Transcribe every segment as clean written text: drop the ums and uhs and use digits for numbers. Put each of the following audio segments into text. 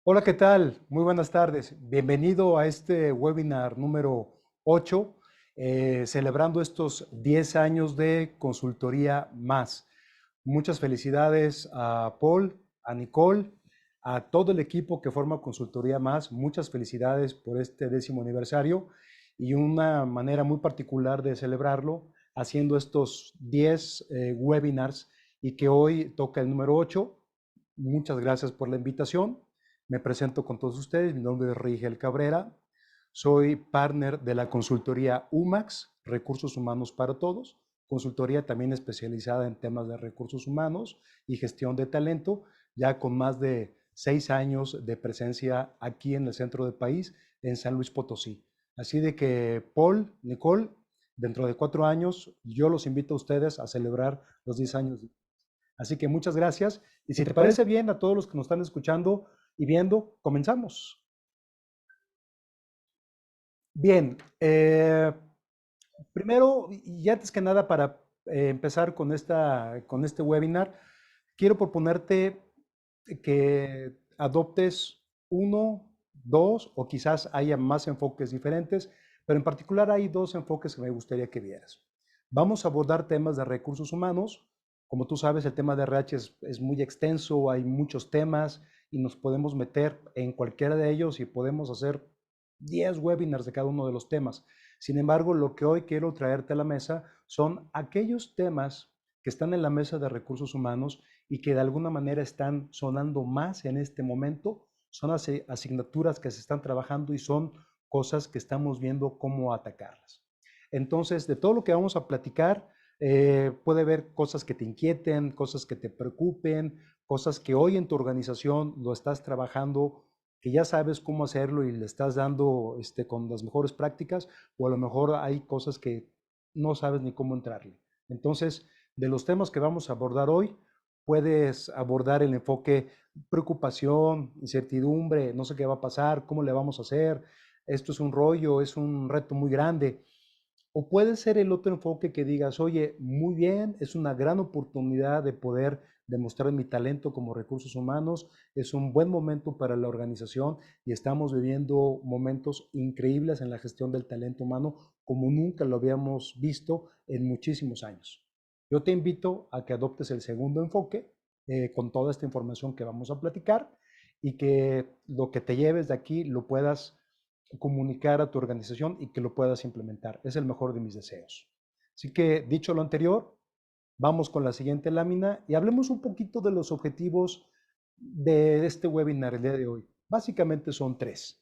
Hola, ¿qué tal? Muy buenas tardes. Bienvenido a este webinar número 8, celebrando estos 10 años de Consultoría Más. Muchas felicidades a Paul, a Nicole, a todo el equipo que forma Consultoría Más. Muchas felicidades por este 10º aniversario y una manera muy particular de celebrarlo haciendo estos 10 webinars y que hoy toca el número 8. Muchas gracias por la invitación. Me presento con todos ustedes. Mi nombre es Rigel Cabrera. Soy partner de la consultoría UMAX, Recursos Humanos para Todos, consultoría también especializada en temas de recursos humanos y gestión de talento, ya con más de 6 años de presencia aquí en el centro del país, en San Luis Potosí. Así de que Paul, Nicole, dentro de 4 años, yo los invito a ustedes a celebrar los 10 años. Así que muchas gracias. Y si te parece bien a todos los que nos están escuchando y viendo, comenzamos. Bien, primero y antes que nada para empezar con este webinar, quiero proponerte que adoptes uno, dos o quizás haya más enfoques diferentes, pero en particular hay dos enfoques que me gustaría que vieras. Vamos a abordar temas de recursos humanos. Como tú sabes, el tema de RH es muy extenso, hay muchos temas y nos podemos meter en cualquiera de ellos y podemos hacer 10 webinars de cada uno de los temas. Sin embargo, lo que hoy quiero traerte a la mesa son aquellos temas que están en la mesa de recursos humanos y que de alguna manera están sonando más en este momento, son asignaturas que se están trabajando y son cosas que estamos viendo cómo atacarlas. Entonces, de todo lo que vamos a platicar, puede haber cosas que te inquieten, cosas que te preocupen, cosas que hoy en tu organización lo estás trabajando, que ya sabes cómo hacerlo y le estás dando con las mejores prácticas, o a lo mejor hay cosas que no sabes ni cómo entrarle. Entonces, de los temas que vamos a abordar hoy, puedes abordar el enfoque preocupación, incertidumbre, no sé qué va a pasar, cómo le vamos a hacer, esto es un rollo, es un reto muy grande. O puede ser el otro enfoque que digas, oye, muy bien, es una gran oportunidad de poder demostrar mi talento como recursos humanos, es un buen momento para la organización y estamos viviendo momentos increíbles en la gestión del talento humano como nunca lo habíamos visto en muchísimos años. Yo te invito a que adoptes el segundo enfoque con toda esta información que vamos a platicar y que lo que te lleves de aquí lo puedas comunicar a tu organización y que lo puedas implementar. Es el mejor de mis deseos. Así que, dicho lo anterior, vamos con la siguiente lámina y hablemos un poquito de los objetivos de este webinar el día de hoy. Básicamente son 3.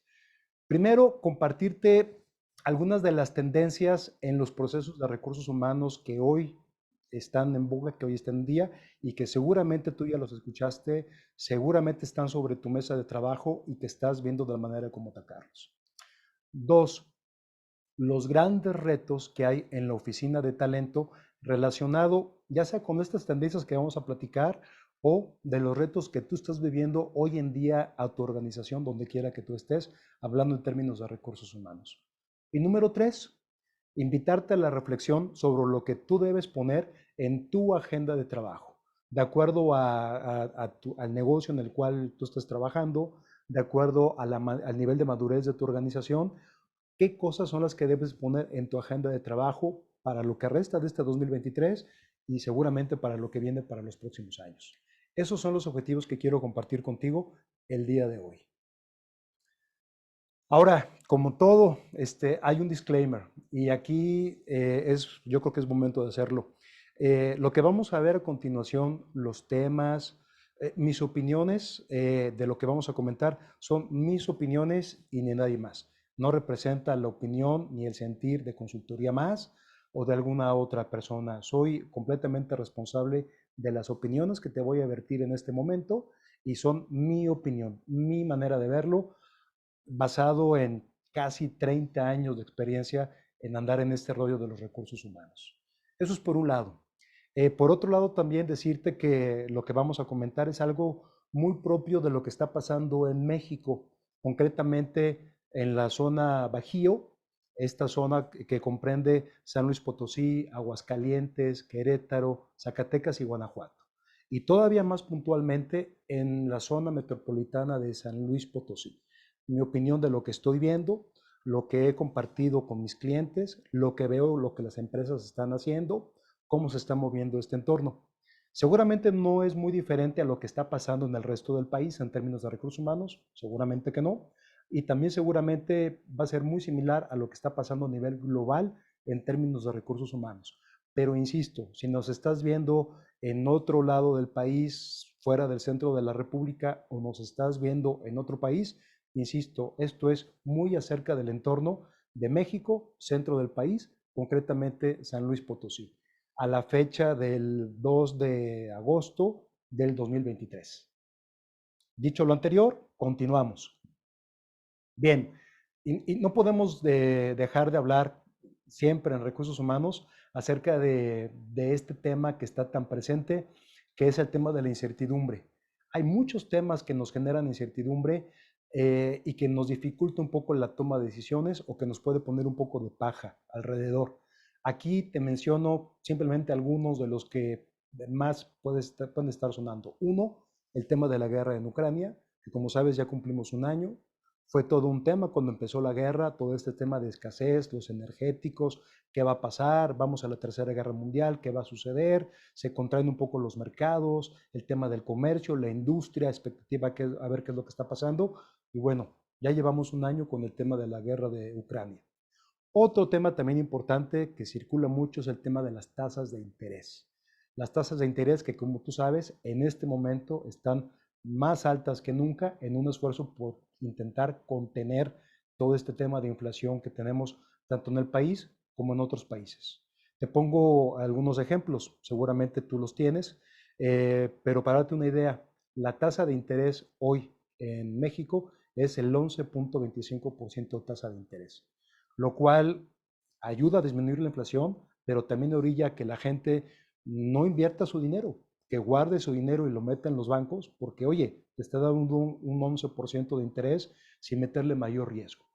Primero, compartirte algunas de las tendencias en los procesos de recursos humanos que hoy están en boga, que hoy están en día y que seguramente tú ya los escuchaste, seguramente están sobre tu mesa de trabajo y que estás viendo de la manera como atacarlos. 2, los grandes retos que hay en la oficina de talento relacionado ya sea con estas tendencias que vamos a platicar o de los retos que tú estás viviendo hoy en día a tu organización, donde quiera que tú estés, hablando en términos de recursos humanos. Y número 3, invitarte a la reflexión sobre lo que tú debes poner en tu agenda de trabajo, de acuerdo al negocio en el cual tú estás trabajando, de acuerdo al nivel de madurez de tu organización, qué cosas son las que debes poner en tu agenda de trabajo para lo que resta de este 2023 y seguramente para lo que viene para los próximos años. Esos son los objetivos que quiero compartir contigo el día de hoy. Ahora, como todo, hay un disclaimer y aquí yo creo que es momento de hacerlo. Lo que vamos a ver a continuación, los temas, mis opiniones de lo que vamos a comentar son mis opiniones y ni nadie más. No representa la opinión ni el sentir de Consultoría Más o de alguna otra persona. Soy completamente responsable de las opiniones que te voy a vertir en este momento y son mi opinión, mi manera de verlo basado en casi 30 años de experiencia en andar en este rollo de los recursos humanos. Eso es por un lado. Por otro lado, también decirte que lo que vamos a comentar es algo muy propio de lo que está pasando en México, concretamente en la zona Bajío, esta zona que comprende San Luis Potosí, Aguascalientes, Querétaro, Zacatecas y Guanajuato. Y todavía más puntualmente en la zona metropolitana de San Luis Potosí. Mi opinión de lo que estoy viendo, lo que he compartido con mis clientes, lo que veo, lo que las empresas están haciendo, cómo se está moviendo este entorno. Seguramente no es muy diferente a lo que está pasando en el resto del país en términos de recursos humanos, seguramente que no, y también seguramente va a ser muy similar a lo que está pasando a nivel global en términos de recursos humanos. Pero insisto, si nos estás viendo en otro lado del país, fuera del centro de la República, o nos estás viendo en otro país, insisto, esto es muy acerca del entorno de México, centro del país, concretamente San Luis Potosí, a la fecha del 2 de agosto del 2023. Dicho lo anterior, continuamos. Bien, y no podemos dejar de hablar siempre en recursos humanos acerca de este tema que está tan presente, que es el tema de la incertidumbre. Hay muchos temas que nos generan incertidumbre y que nos dificulta un poco la toma de decisiones o que nos puede poner un poco de paja alrededor. Aquí te menciono simplemente algunos de los que más pueden estar sonando. Uno, el tema de la guerra en Ucrania, que como sabes ya cumplimos un año. Fue todo un tema cuando empezó la guerra, todo este tema de escasez, los energéticos, qué va a pasar, vamos a la tercera guerra mundial, qué va a suceder, se contraen un poco los mercados, el tema del comercio, la industria, expectativa a ver qué es lo que está pasando. Y bueno, ya llevamos un año con el tema de la guerra de Ucrania. Otro tema también importante que circula mucho es el tema de las tasas de interés. Las tasas de interés que, como tú sabes, en este momento están más altas que nunca en un esfuerzo por intentar contener todo este tema de inflación que tenemos tanto en el país como en otros países. Te pongo algunos ejemplos, seguramente tú los tienes, pero para darte una idea, la tasa de interés hoy en México es el 11.25% de tasa de interés, lo cual ayuda a disminuir la inflación, pero también orilla a que la gente no invierta su dinero, que guarde su dinero y lo meta en los bancos, porque oye, te está dando un 11% de interés sin meterle mayor riesgo.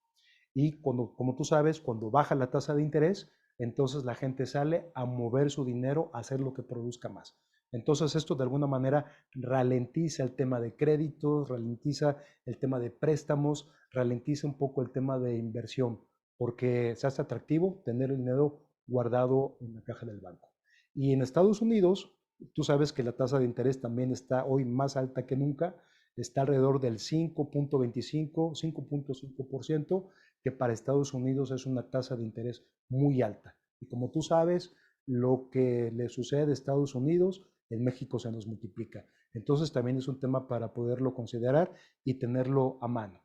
Y cuando, como tú sabes, cuando baja la tasa de interés, entonces la gente sale a mover su dinero a hacer lo que produzca más. Entonces esto de alguna manera ralentiza el tema de créditos, ralentiza el tema de préstamos, ralentiza un poco el tema de inversión, porque se hace atractivo tener el dinero guardado en la caja del banco. Y en Estados Unidos, tú sabes que la tasa de interés también está hoy más alta que nunca, está alrededor del 5.25, 5.5%, que para Estados Unidos es una tasa de interés muy alta. Y como tú sabes, lo que le sucede a Estados Unidos, en México se nos multiplica. Entonces también es un tema para poderlo considerar y tenerlo a mano.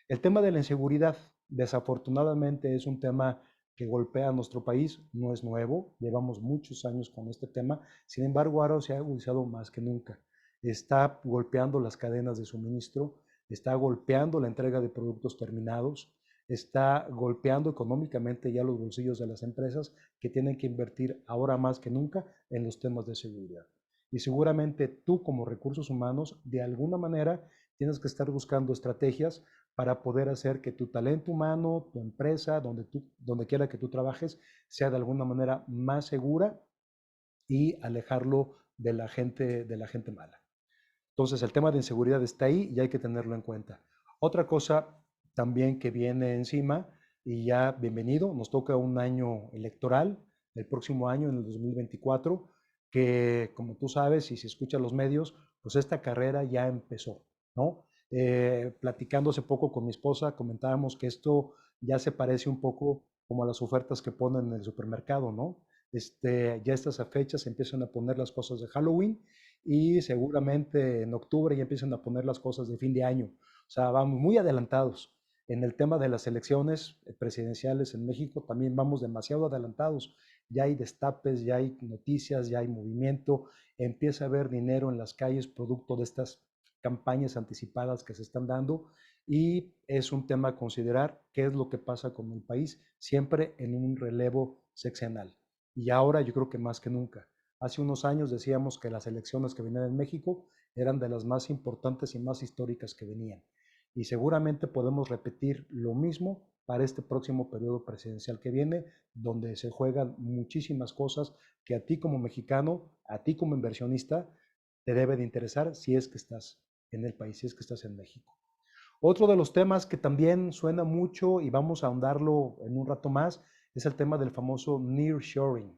El tema de la inseguridad, desafortunadamente, es un tema que golpea a nuestro país, no es nuevo, llevamos muchos años con este tema, sin embargo, ahora se ha agudizado más que nunca. Está golpeando las cadenas de suministro, está golpeando la entrega de productos terminados, está golpeando económicamente ya los bolsillos de las empresas que tienen que invertir ahora más que nunca en los temas de seguridad. Y seguramente tú como recursos humanos, de alguna manera, tienes que estar buscando estrategias para poder hacer que tu talento humano, tu empresa, donde quiera que tú trabajes, sea de alguna manera más segura y alejarlo de la gente mala. Entonces, el tema de inseguridad está ahí y hay que tenerlo en cuenta. Otra cosa también que viene encima, y ya bienvenido, nos toca un año electoral, el próximo año, en el 2024, que como tú sabes, y si escuchas los medios, pues esta carrera ya empezó, ¿no? Platicando hace poco con mi esposa, comentábamos que esto ya se parece un poco como a las ofertas que ponen en el supermercado, ¿no? Ya estas fechas empiezan a poner las cosas de Halloween y seguramente en octubre ya empiezan a poner las cosas de fin de año. O sea, vamos muy adelantados. En el tema de las elecciones presidenciales en México también vamos demasiado adelantados. Ya hay destapes, ya hay noticias, ya hay movimiento, empieza a haber dinero en las calles producto de estas campañas anticipadas que se están dando y es un tema a considerar qué es lo que pasa con el país siempre en un relevo sexenal. Y ahora yo creo que más que nunca. Hace unos años decíamos que las elecciones que venían en México eran de las más importantes y más históricas que venían. y seguramente podemos repetir lo mismo para este próximo periodo presidencial que viene, donde se juegan muchísimas cosas que a ti como mexicano, a ti como inversionista, te debe de interesar si es que estás en el país, si es que estás en México. Otro de los temas que también suena mucho y vamos a ahondarlo en un rato más es el tema del famoso nearshoring.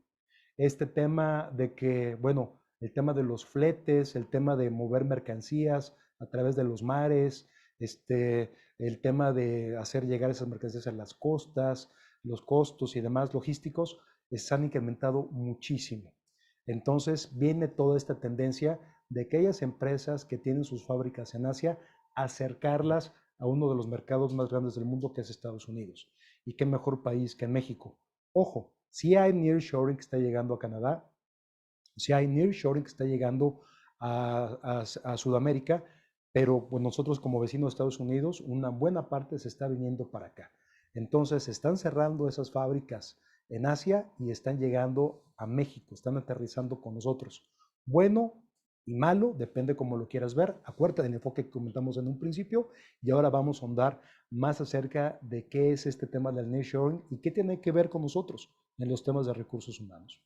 Este tema de que, bueno, el tema de los fletes, el tema de mover mercancías a través de los mares, el tema de hacer llegar esas mercancías a las costas, los costos y demás logísticos se han incrementado muchísimo. Entonces viene toda esta tendencia de aquellas empresas que tienen sus fábricas en Asia, acercarlas a uno de los mercados más grandes del mundo, que es Estados Unidos. Y qué mejor país que en México. Ojo, si hay nearshoring que está llegando a Canadá, si hay nearshoring que está llegando a Sudamérica, pero pues nosotros como vecinos de Estados Unidos, una buena parte se está viniendo para acá. Entonces se están cerrando esas fábricas en Asia y están llegando a México, están aterrizando con nosotros. Bueno y malo, depende cómo lo quieras ver. Acuérdate del enfoque que comentamos en un principio y ahora vamos a ahondar más acerca de qué es este tema del nearshoring y qué tiene que ver con nosotros en los temas de recursos humanos.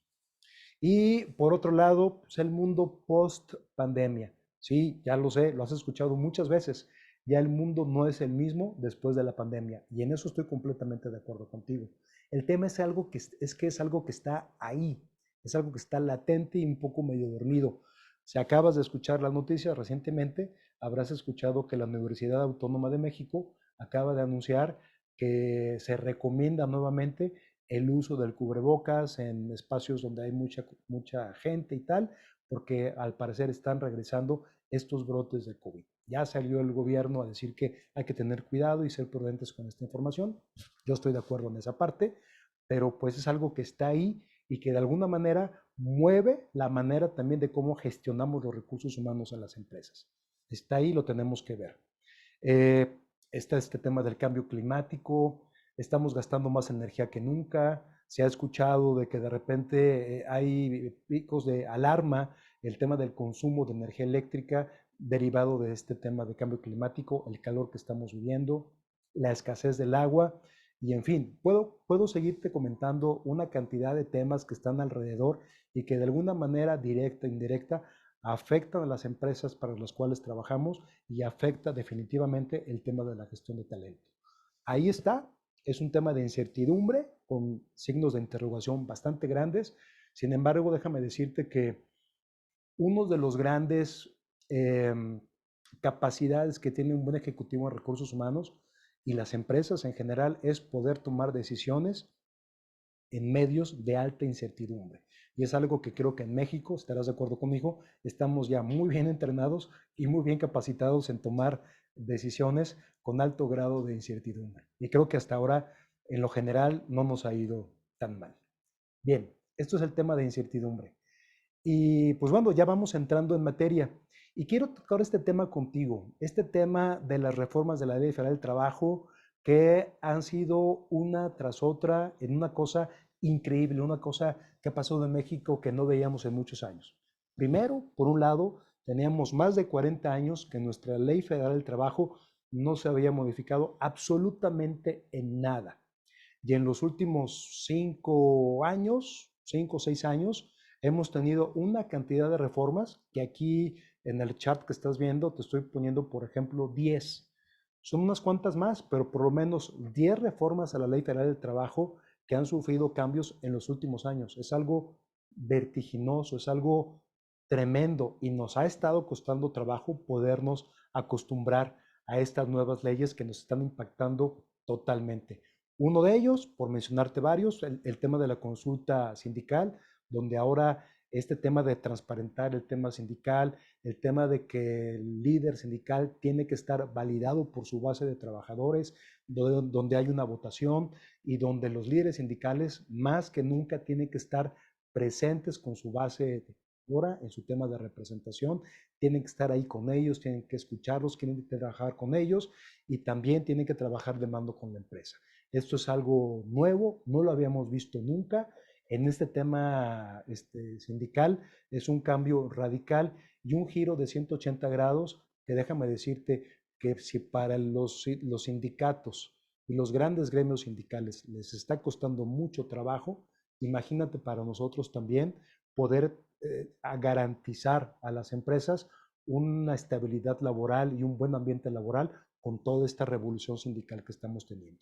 Y por otro lado, pues el mundo post pandemia. Sí, ya lo sé, lo has escuchado muchas veces. Ya el mundo no es el mismo después de la pandemia y en eso estoy completamente de acuerdo contigo. El tema es algo que es algo que está ahí, es algo que está latente y un poco medio dormido. Si acabas de escuchar las noticias recientemente, habrás escuchado que la Universidad Autónoma de México acaba de anunciar que se recomienda nuevamente el uso del cubrebocas en espacios donde hay mucha gente y tal, porque al parecer están regresando estos brotes de COVID. Ya salió el gobierno a decir que hay que tener cuidado y ser prudentes con esta información. Yo estoy de acuerdo en esa parte, pero pues es algo que está ahí y que de alguna manera mueve la manera también de cómo gestionamos los recursos humanos en las empresas. Está ahí, lo tenemos que ver. Eh, Está este tema del cambio climático, estamos gastando más energía que nunca, se ha escuchado de que de repente hay picos de alarma, el tema del consumo de energía eléctrica derivado de este tema de cambio climático, el calor que estamos viviendo, la escasez del agua y en fin, puedo seguirte comentando una cantidad de temas que están alrededor y que de alguna manera directa e indirecta afectan a las empresas para las cuales trabajamos y afecta definitivamente el tema de la gestión de talento. Ahí está, es un tema de incertidumbre con signos de interrogación bastante grandes. Sin embargo, déjame decirte que uno de los grandes eh, capacidades que tiene un buen ejecutivo en recursos humanos y las empresas en general es poder tomar decisiones en medios de alta incertidumbre. Y es algo que creo que en México, estarás de acuerdo conmigo, estamos ya muy bien entrenados y muy bien capacitados en tomar decisiones con alto grado de incertidumbre. Y creo que hasta ahora, en lo general, no nos ha ido tan mal. Bien, esto es el tema de incertidumbre. Y pues bueno, ya vamos entrando en materia. Y quiero tocar este tema contigo, este tema de las reformas de la Ley Federal del Trabajo que han sido una tras otra en una cosa increíble, una cosa que ha pasado en México que no veíamos en muchos años. Primero, por un lado, teníamos más de 40 años que nuestra Ley Federal del Trabajo no se había modificado absolutamente en nada. Y en los últimos 5 años, 5 o 6 años, hemos tenido una cantidad de reformas que aquí en el chart que estás viendo te estoy poniendo, por ejemplo, 10. Son unas cuantas más, pero por lo menos 10 reformas a la Ley Federal del Trabajo que han sufrido cambios en los últimos años. Es algo vertiginoso, es algo tremendo y nos ha estado costando trabajo podernos acostumbrar a estas nuevas leyes que nos están impactando totalmente. Uno de ellos, por mencionarte varios, el tema de la consulta sindical, donde ahora este tema de transparentar el tema sindical, el tema de que el líder sindical tiene que estar validado por su base de trabajadores, donde hay una votación y donde los líderes sindicales más que nunca tienen que estar presentes con su base ahora en su tema de representación, tienen que estar ahí con ellos, tienen que escucharlos, tienen que trabajar con ellos y también tienen que trabajar de mando con la empresa. Esto es algo nuevo, no lo habíamos visto nunca. En este tema sindical es un cambio radical y un giro de 180 grados que déjame decirte que si para los sindicatos y los grandes gremios sindicales les está costando mucho trabajo, imagínate para nosotros también poder garantizar a las empresas una estabilidad laboral y un buen ambiente laboral con toda esta revolución sindical que estamos teniendo.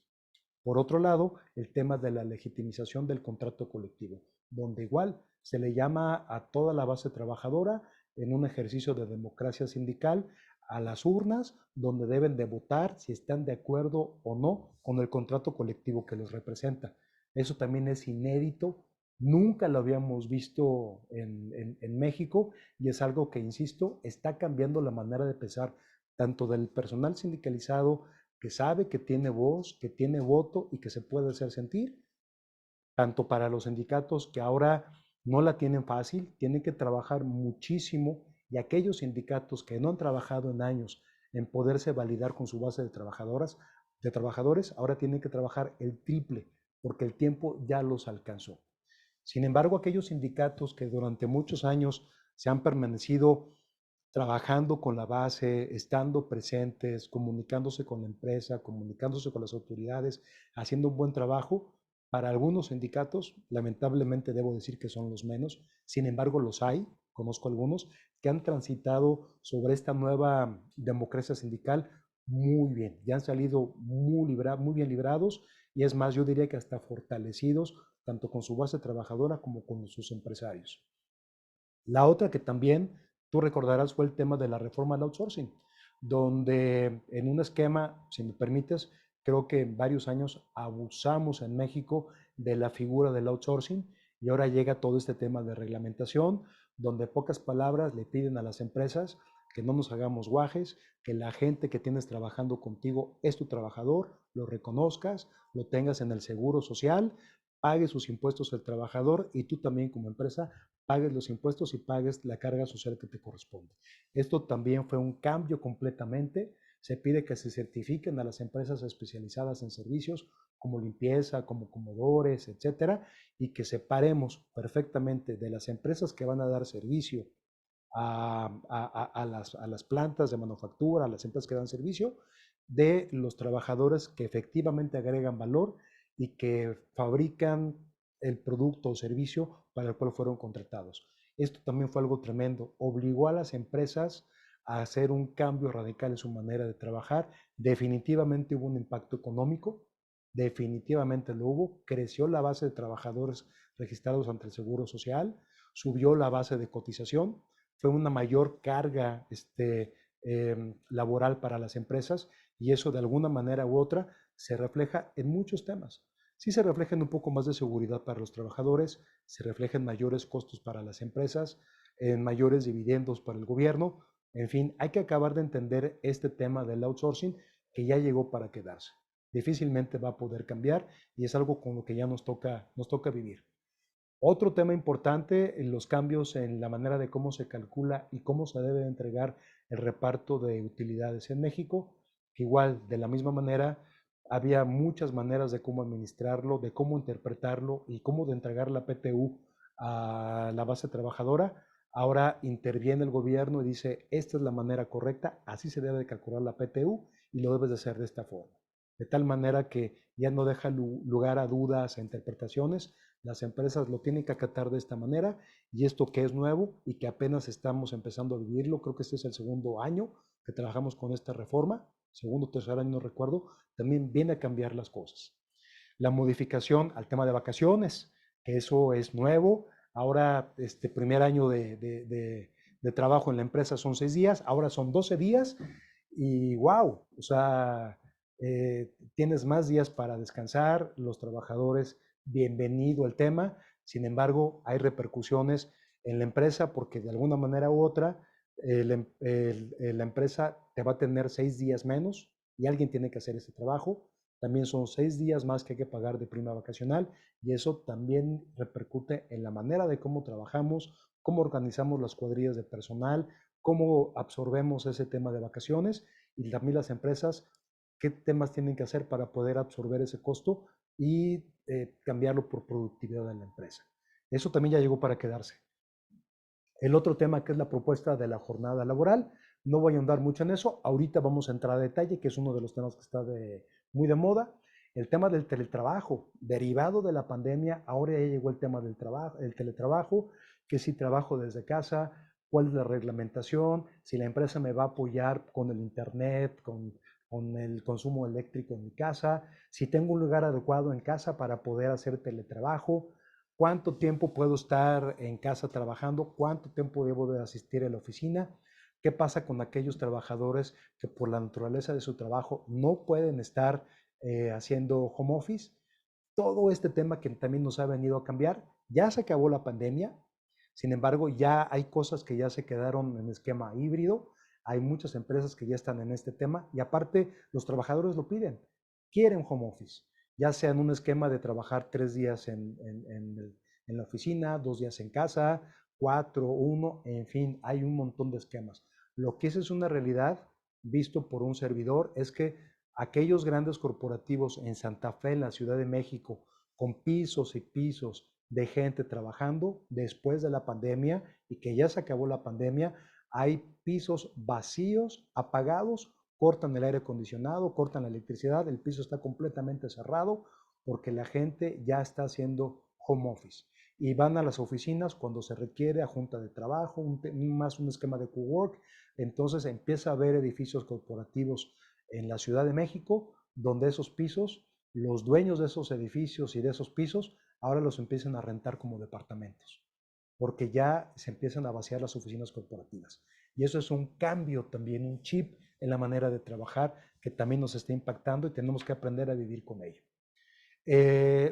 Por otro lado, el tema de la legitimización del contrato colectivo, donde igual se le llama a toda la base trabajadora en un ejercicio de democracia sindical a las urnas, donde deben de votar si están de acuerdo o no con el contrato colectivo que los representa. Eso también es inédito, nunca lo habíamos visto en México y es algo que, insisto, está cambiando la manera de pensar tanto del personal sindicalizado que sabe que tiene voz, que tiene voto y que se puede hacer sentir, tanto para los sindicatos que ahora no la tienen fácil, tienen que trabajar muchísimo y aquellos sindicatos que no han trabajado en años en poderse validar con su base de trabajadoras, de trabajadores, ahora tienen que trabajar el triple porque el tiempo ya los alcanzó. Sin embargo, aquellos sindicatos que durante muchos años se han permanecido trabajando con la base, estando presentes, comunicándose con la empresa, comunicándose con las autoridades, haciendo un buen trabajo. Para algunos sindicatos, lamentablemente debo decir que son los menos, sin embargo los hay, conozco algunos, que han transitado sobre esta nueva democracia sindical muy bien, ya han salido muy bien librados y es más, yo diría que hasta fortalecidos, tanto con su base trabajadora como con sus empresarios. La otra que también tú recordarás fue el tema de la reforma al outsourcing, donde en un esquema, si me permites, creo que en varios años abusamos en México de la figura del outsourcing y ahora llega todo este tema de reglamentación, donde pocas palabras le piden a las empresas que no nos hagamos guajes, que la gente que tienes trabajando contigo es tu trabajador, lo reconozcas, lo tengas en el seguro social, pague sus impuestos el trabajador y tú también como empresa pagues los impuestos y pagues la carga social que te corresponde. Esto también fue un cambio completamente. Se pide que se certifiquen a las empresas especializadas en servicios como limpieza, como comedores, etcétera, y que separemos perfectamente de las empresas que van a dar servicio a las plantas de manufactura, a las empresas que dan servicio, de los trabajadores que efectivamente agregan valor y que fabrican el producto o servicio para el cual fueron contratados. Esto también fue algo tremendo. Obligó a las empresas a hacer un cambio radical en su manera de trabajar. Definitivamente hubo un impacto económico, definitivamente lo hubo. Creció la base de trabajadores registrados ante el Seguro Social, subió la base de cotización, fue una mayor carga laboral para las empresas y eso de alguna manera u otra se refleja en muchos temas. Sí se refleja en un poco más de seguridad para los trabajadores, se refleja en mayores costos para las empresas, en mayores dividendos para el gobierno. En fin, hay que acabar de entender este tema del outsourcing que ya llegó para quedarse. Difícilmente va a poder cambiar y es algo con lo que ya nos toca vivir. Otro tema importante, los cambios en la manera de cómo se calcula y cómo se debe entregar el reparto de utilidades en México, que igual de la misma manera había muchas maneras de cómo administrarlo, de cómo interpretarlo y cómo de entregar la PTU a la base trabajadora. Ahora interviene el gobierno y dice, esta es la manera correcta, así se debe de calcular la PTU y lo debes de hacer de esta forma. De tal manera que ya no deja lugar a dudas, a interpretaciones, las empresas lo tienen que acatar de esta manera y esto que es nuevo y que apenas estamos empezando a vivirlo, creo que este es el segundo año que trabajamos con esta reforma, segundo o tercer año no recuerdo, también viene a cambiar las cosas. La modificación al tema de vacaciones, que eso es nuevo, ahora este primer año de trabajo en la empresa son 6 días, ahora son 12 días y wow, o sea, tienes más días para descansar, los trabajadores bienvenido el tema, sin embargo, hay repercusiones en la empresa porque de alguna manera u otra la empresa te va a tener 6 días menos y alguien tiene que hacer ese trabajo. También son 6 días más que hay que pagar de prima vacacional y eso también repercute en la manera de cómo trabajamos, cómo organizamos las cuadrillas de personal, cómo absorbemos ese tema de vacaciones y también las empresas, qué temas tienen que hacer para poder absorber ese costo y cambiarlo por productividad de la empresa. Eso también ya llegó para quedarse. El otro tema que es la propuesta de la jornada laboral, No voy a ahondar mucho en eso. Ahorita vamos a entrar a detalle, que es uno de los temas que está muy de moda. El tema del teletrabajo, derivado de la pandemia, ahora ya llegó el tema del trabajo, el teletrabajo, que si trabajo desde casa, cuál es la reglamentación, si la empresa me va a apoyar con el internet, con el consumo eléctrico en mi casa, si tengo un lugar adecuado en casa para poder hacer teletrabajo, cuánto tiempo puedo estar en casa trabajando, cuánto tiempo debo de asistir a la oficina, qué pasa con aquellos trabajadores que por la naturaleza de su trabajo no pueden estar haciendo home office. Todo este tema que también nos ha venido a cambiar. Ya se acabó la pandemia, sin embargo, ya hay cosas que ya se quedaron en esquema híbrido. Hay muchas empresas que ya están en este tema y aparte los trabajadores lo piden, quieren home office, ya sea en un esquema de trabajar 3 días en la oficina, 2 días en casa, cuatro, uno, en fin, hay un montón de esquemas. Lo que es una realidad visto por un servidor es que aquellos grandes corporativos en Santa Fe, en la Ciudad de México, con pisos y pisos de gente trabajando después de la pandemia y que ya se acabó la pandemia, hay pisos vacíos, apagados, cortan el aire acondicionado, cortan la electricidad, el piso está completamente cerrado porque la gente ya está haciendo home office y van a las oficinas cuando se requiere a junta de trabajo, más un esquema de cowork. Entonces empieza a haber edificios corporativos en la Ciudad de México donde esos pisos, los dueños de esos edificios y de esos pisos, ahora los empiezan a rentar como departamentos, porque ya se empiezan a vaciar las oficinas corporativas. Y eso es un cambio también, un chip en la manera de trabajar que también nos está impactando y tenemos que aprender a vivir con ello.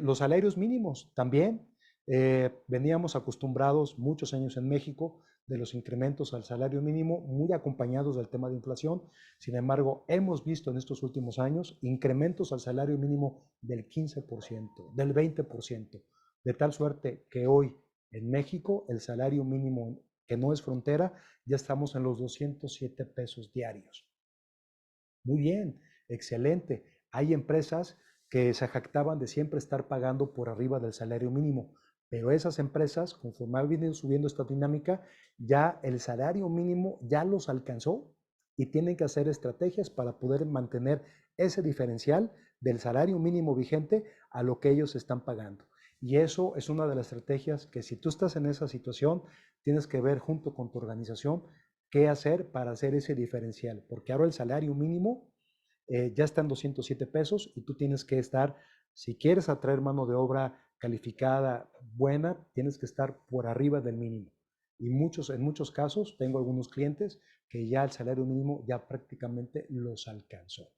Los salarios mínimos también. Veníamos acostumbrados muchos años en México de los incrementos al salario mínimo, muy acompañados del tema de inflación. Sin embargo, hemos visto en estos últimos años incrementos al salario mínimo del 15%, del 20%, de tal suerte que hoy en México el salario mínimo, que no es frontera, ya estamos en los 207 pesos diarios. Muy bien, excelente. Hay empresas que se jactaban de siempre estar pagando por arriba del salario mínimo, pero esas empresas, conforme ha venido subiendo esta dinámica, ya el salario mínimo ya los alcanzó y tienen que hacer estrategias para poder mantener ese diferencial del salario mínimo vigente a lo que ellos están pagando. Y eso es una de las estrategias que si tú estás en esa situación, tienes que ver junto con tu organización qué hacer para hacer ese diferencial, porque ahora el salario mínimo ya está en 207 pesos y tú tienes que estar, si quieres atraer mano de obra calificada, buena, tienes que estar por arriba del mínimo. Y en muchos casos, tengo algunos clientes que ya el salario mínimo ya prácticamente los alcanzó.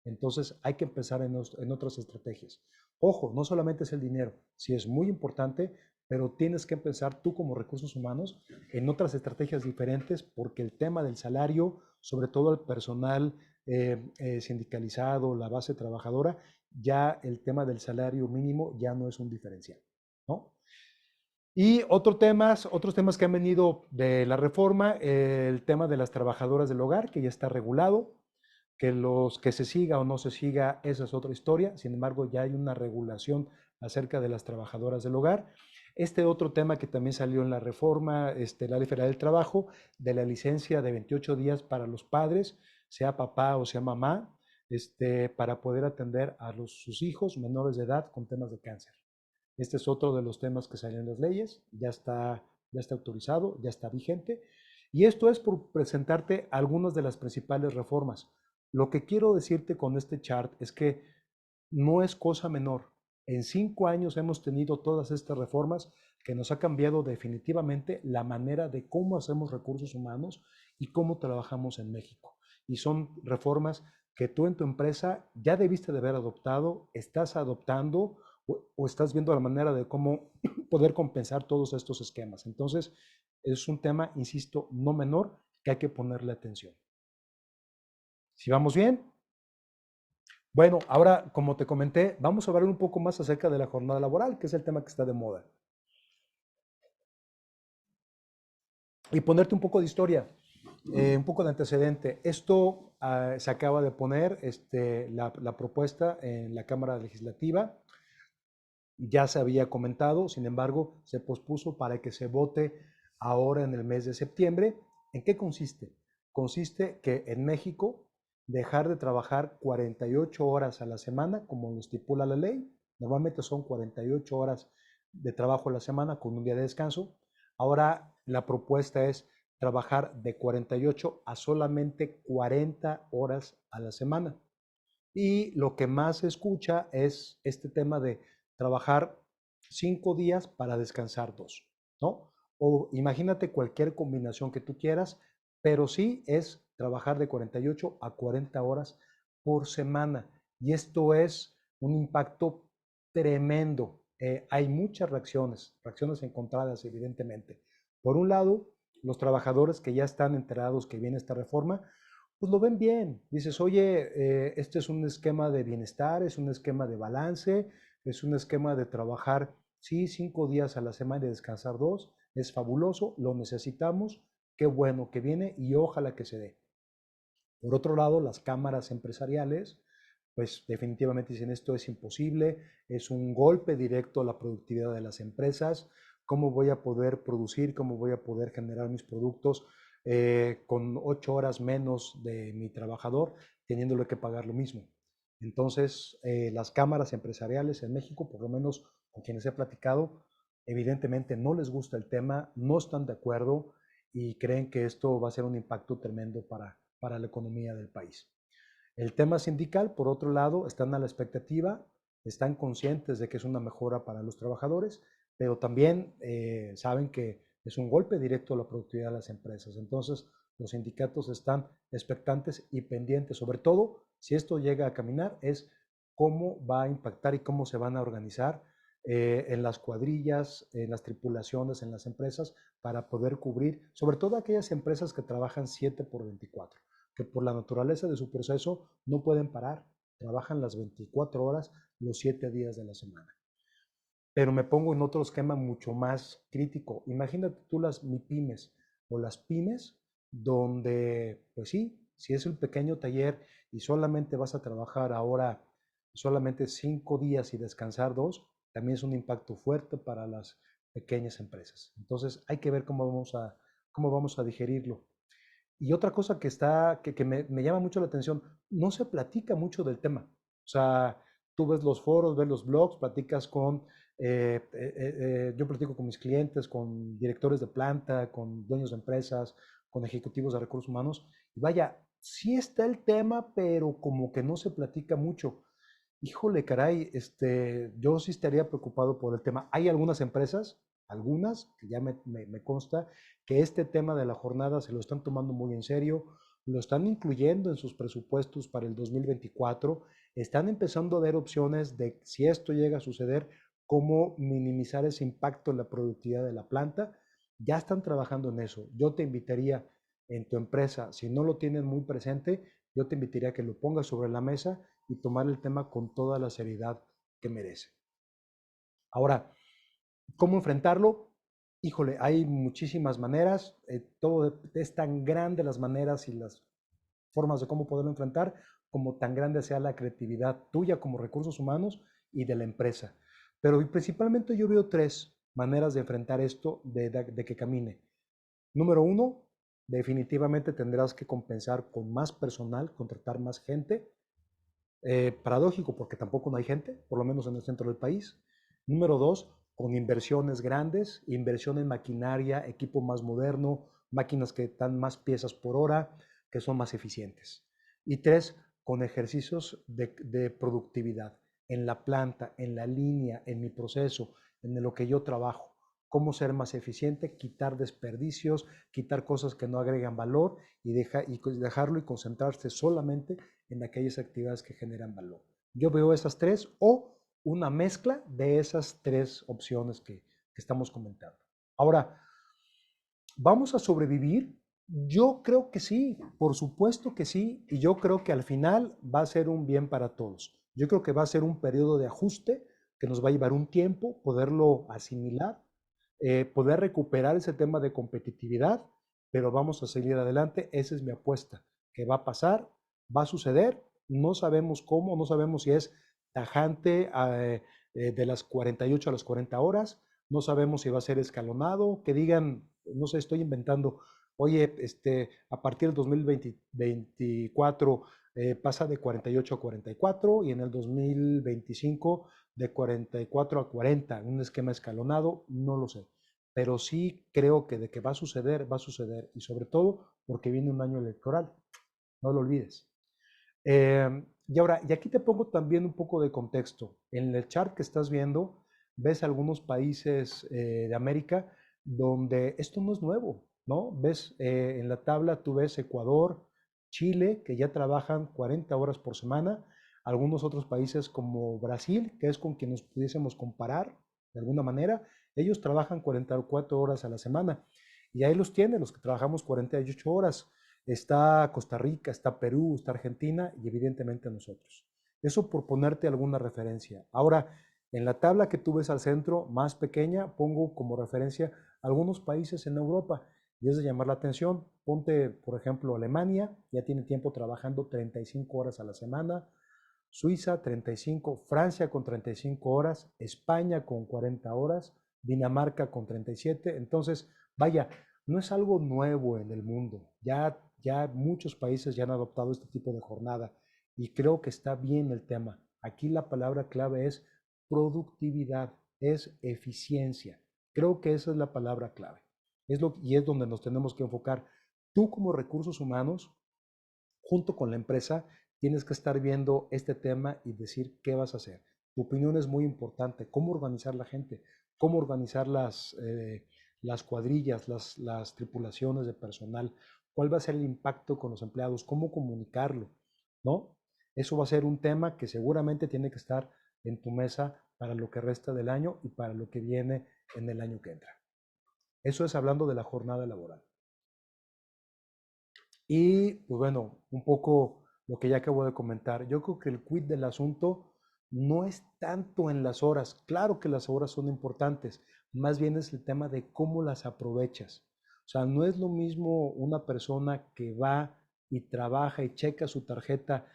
Entonces hay que empezar en otras estrategias. Ojo, no solamente es el dinero, sí es muy importante, pero tienes que empezar tú como recursos humanos en otras estrategias diferentes porque el tema del salario, sobre todo el personal sindicalizado, la base trabajadora, ya el tema del salario mínimo ya no es un diferencial, ¿no? Y otros temas que han venido de la reforma, el tema de las trabajadoras del hogar, que ya está regulado, que los que se siga o no se siga, esa es otra historia. Sin embargo, ya hay una regulación acerca de las trabajadoras del hogar. Este otro tema que también salió en la reforma, la Ley Federal del Trabajo, de la licencia de 28 días para los padres, sea papá o sea mamá, para poder atender a sus hijos menores de edad con temas de cáncer. Este es otro de los temas que salen en las leyes, ya está autorizado, ya está vigente. Y esto es por presentarte algunas de las principales reformas. Lo que quiero decirte con este chart es que no es cosa menor. En 5 años hemos tenido todas estas reformas que nos ha cambiado definitivamente la manera de cómo hacemos recursos humanos y cómo trabajamos en México. Y son reformas que tú en tu empresa ya debiste de haber adoptado, estás adoptando o estás viendo la manera de cómo poder compensar todos estos esquemas. Entonces, es un tema, insisto, no menor que hay que ponerle atención. Si vamos bien, bueno, ahora, como te comenté, vamos a hablar un poco más acerca de la jornada laboral, que es el tema que está de moda. Y ponerte un poco de historia, un poco de antecedente. Esto se acaba de poner, la propuesta en la Cámara Legislativa. Ya se había comentado, sin embargo, se pospuso para que se vote ahora en el mes de septiembre. ¿En qué consiste? consiste que en México dejar de trabajar 48 horas a la semana, como lo estipula la ley. Normalmente son 48 horas de trabajo a la semana con un día de descanso. Ahora la propuesta es trabajar de 48 a solamente 40 horas a la semana. Y lo que más se escucha es este tema de trabajar 5 días para descansar 2, ¿no? O imagínate cualquier combinación que tú quieras, pero sí es trabajar de 48 a 40 horas por semana. Y esto es un impacto tremendo. Hay muchas reacciones encontradas, evidentemente. Por un lado, los trabajadores que ya están enterados que viene esta reforma, pues lo ven bien. Dices, oye, este es un esquema de bienestar, es un esquema de balance, es un esquema de trabajar, sí, 5 días a la semana y descansar 2. Es fabuloso, lo necesitamos, qué bueno que viene y ojalá que se dé. Por otro lado, las cámaras empresariales, pues definitivamente dicen esto es imposible, es un golpe directo a la productividad de las empresas, cómo voy a poder producir, cómo voy a poder generar mis productos con 8 horas menos de mi trabajador, teniéndole que pagar lo mismo. Entonces, las cámaras empresariales en México, por lo menos con quienes he platicado, evidentemente no les gusta el tema, no están de acuerdo y creen que esto va a ser un impacto tremendo para la economía del país. El tema sindical, por otro lado, están a la expectativa, están conscientes de que es una mejora para los trabajadores, pero también saben que es un golpe directo a la productividad de las empresas. Entonces, los sindicatos están expectantes y pendientes, sobre todo si esto llega a caminar, es cómo va a impactar y cómo se van a organizar en las cuadrillas, en las tripulaciones, en las empresas, para poder cubrir, sobre todo aquellas empresas que trabajan 7 por 24, que por la naturaleza de su proceso no pueden parar, trabajan las 24 horas, los 7 días de la semana. Pero me pongo en otro esquema mucho más crítico. Imagínate tú las MIPIMES o las pymes, donde, pues sí, si es un pequeño taller y solamente vas a trabajar ahora solamente 5 días y descansar 2, también es un impacto fuerte para las pequeñas empresas. Entonces hay que ver cómo vamos a digerirlo. Y otra cosa que me llama mucho la atención, no se platica mucho del tema. O sea, tú ves los foros, ves los blogs, platicas yo platico con mis clientes, con directores de planta, con dueños de empresas, con ejecutivos de recursos humanos. Y vaya, sí está el tema, pero como que no se platica mucho. Híjole, caray, yo sí estaría preocupado por el tema. Hay algunas, que ya me consta, que este tema de la jornada se lo están tomando muy en serio, lo están incluyendo en sus presupuestos para el 2024, están empezando a ver opciones de si esto llega a suceder, cómo minimizar ese impacto en la productividad de la planta. Ya están trabajando en eso. Yo te invitaría en tu empresa, si no lo tienen muy presente, yo te invitaría a que lo pongas sobre la mesa y tomar el tema con toda la seriedad que merece. Ahora, ¿cómo enfrentarlo? Híjole, hay muchísimas maneras, todo es tan grande las maneras y las formas de cómo poderlo enfrentar, como tan grande sea la creatividad tuya como recursos humanos y de la empresa. Pero principalmente yo veo tres maneras de enfrentar esto, de que camine. Número uno, definitivamente tendrás que compensar con más personal, contratar más gente. Paradójico porque tampoco no hay gente, por lo menos en el centro del país. Número dos, con inversiones grandes, inversión en maquinaria, equipo más moderno, máquinas que dan más piezas por hora, que son más eficientes. Y tres, con ejercicios de productividad en la planta, en la línea, en mi proceso, en lo que yo trabajo. Cómo ser más eficiente, quitar desperdicios, quitar cosas que no agregan valor y dejarlo y concentrarse solamente en aquellas actividades que generan valor. Yo veo esas tres o una mezcla de esas tres opciones que estamos comentando. Ahora, ¿vamos a sobrevivir? Yo creo que sí, por supuesto que sí, y yo creo que al final va a ser un bien para todos. Yo creo que va a ser un periodo de ajuste que nos va a llevar un tiempo poderlo asimilar, poder recuperar ese tema de competitividad, pero vamos a seguir adelante. Esa es mi apuesta, que va a pasar, va a suceder, no sabemos cómo, no sabemos si es tajante de las 48 a las 40 horas, no sabemos si va a ser escalonado, que digan, no sé, estoy inventando, oye, a partir del 2024 pasa de 48 a 44 y en el 2025 de 44 a 40, un esquema escalonado, no lo sé. Pero sí creo que de que va a suceder, y sobre todo porque viene un año electoral, no lo olvides. Y ahora, y aquí te pongo también un poco de contexto. En el chart que estás viendo, ves algunos países de América donde esto no es nuevo, ¿no? Ves en la tabla, tú ves Ecuador, Chile, que ya trabajan 40 horas por semana, algunos otros países como Brasil, que es con quien nos pudiésemos comparar de alguna manera, ellos trabajan 44 horas a la semana. Y ahí los tienen, los que trabajamos 48 horas. Está Costa Rica, está Perú, está Argentina y evidentemente nosotros. Eso por ponerte alguna referencia. Ahora, en la tabla que tú ves al centro, más pequeña, pongo como referencia algunos países en Europa y es de llamar la atención. Ponte, por ejemplo, Alemania, ya tiene tiempo trabajando 35 horas a la semana, Suiza 35, Francia con 35 horas, España con 40 horas, Dinamarca con 37. Entonces, vaya, no es algo nuevo en el mundo. Ya muchos países ya han adoptado este tipo de jornada y creo que está bien el tema. Aquí la palabra clave es productividad, es eficiencia. Creo que esa es la palabra clave. Y es donde nos tenemos que enfocar. Tú como recursos humanos, junto con la empresa, tienes que estar viendo este tema y decir qué vas a hacer. Tu opinión es muy importante. Cómo organizar la gente, cómo organizar las cuadrillas, las tripulaciones de personal, cuál va a ser el impacto con los empleados, cómo comunicarlo, ¿no? Eso va a ser un tema que seguramente tiene que estar en tu mesa para lo que resta del año y para lo que viene en el año que entra. Eso es hablando de la jornada laboral. Y pues bueno, un poco lo que ya acabo de comentar. Yo creo que el quid del asunto no es tanto en las horas. Claro que las horas son importantes, más bien es el tema de cómo las aprovechas. O sea, no es lo mismo una persona que va y trabaja y checa su tarjeta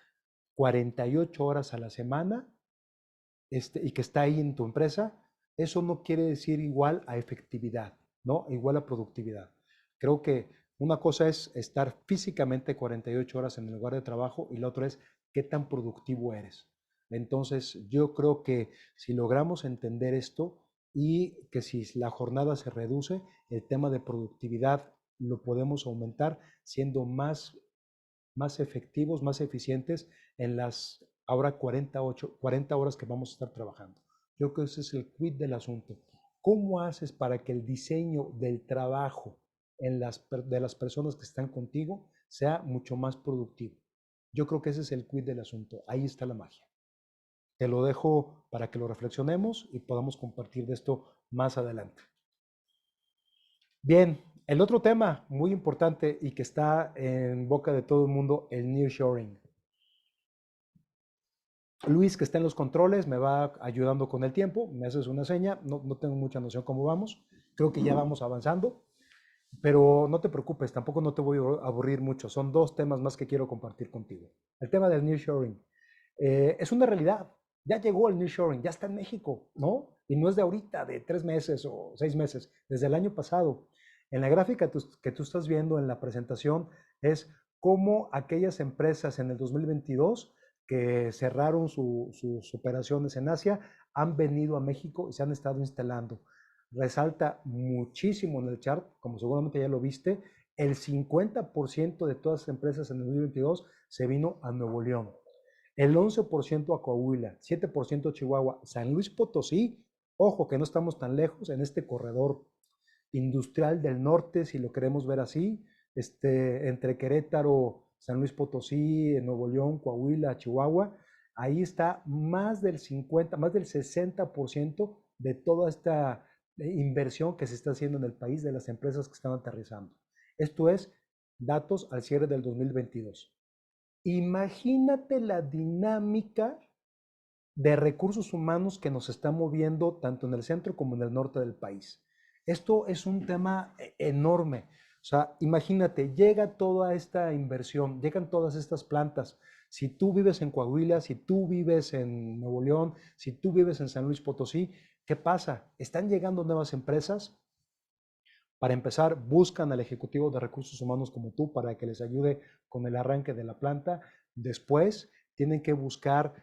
48 horas a la semana y que está ahí en tu empresa. Eso no quiere decir igual a efectividad, ¿no? Igual a productividad. Creo que una cosa es estar físicamente 48 horas en el lugar de trabajo y la otra es qué tan productivo eres. Entonces, yo creo que si logramos entender esto y que si la jornada se reduce, el tema de productividad lo podemos aumentar siendo más efectivos, más eficientes en las ahora 40 horas que vamos a estar trabajando. Yo creo que ese es el quid del asunto. ¿Cómo haces para que el diseño del trabajo de las personas que están contigo sea mucho más productivo? Yo creo que ese es el quid del asunto. Ahí está la magia. Te lo dejo para que lo reflexionemos y podamos compartir de esto más adelante. Bien, el otro tema muy importante y que está en boca de todo el mundo, el nearshoring. Luis, que está en los controles, me va ayudando con el tiempo, me haces una seña, no tengo mucha noción cómo vamos, creo que ya vamos avanzando, pero no te preocupes, tampoco no te voy a aburrir mucho, son dos temas más que quiero compartir contigo. El tema del nearshoring es una realidad, ya llegó el nearshoring, ya está en México, ¿no? Y no es de ahorita, de 3 meses o 6 meses, desde el año pasado. En la gráfica que tú estás viendo en la presentación es cómo aquellas empresas en el 2022 que cerraron sus operaciones en Asia han venido a México y se han estado instalando. Resalta muchísimo en el chart, como seguramente ya lo viste, el 50% de todas las empresas en el 2022 se vino a Nuevo León, el 11% a Coahuila, 7% a Chihuahua, San Luis Potosí, ojo que no estamos tan lejos en este corredor industrial del norte, si lo queremos ver así, entre Querétaro, San Luis Potosí, Nuevo León, Coahuila, Chihuahua, ahí está más del 50, más del 60% de toda esta inversión que se está haciendo en el país de las empresas que están aterrizando. Esto es datos al cierre del 2022. Imagínate la dinámica de recursos humanos que nos está moviendo tanto en el centro como en el norte del país. Esto es un tema enorme. O sea, imagínate, llega toda esta inversión, llegan todas estas plantas. Si tú vives en Coahuila, si tú vives en Nuevo León, si tú vives en San Luis Potosí, ¿qué pasa? Están llegando nuevas empresas, Para empezar, buscan al ejecutivo de recursos humanos como tú para que les ayude con el arranque de la planta. Después, tienen que buscar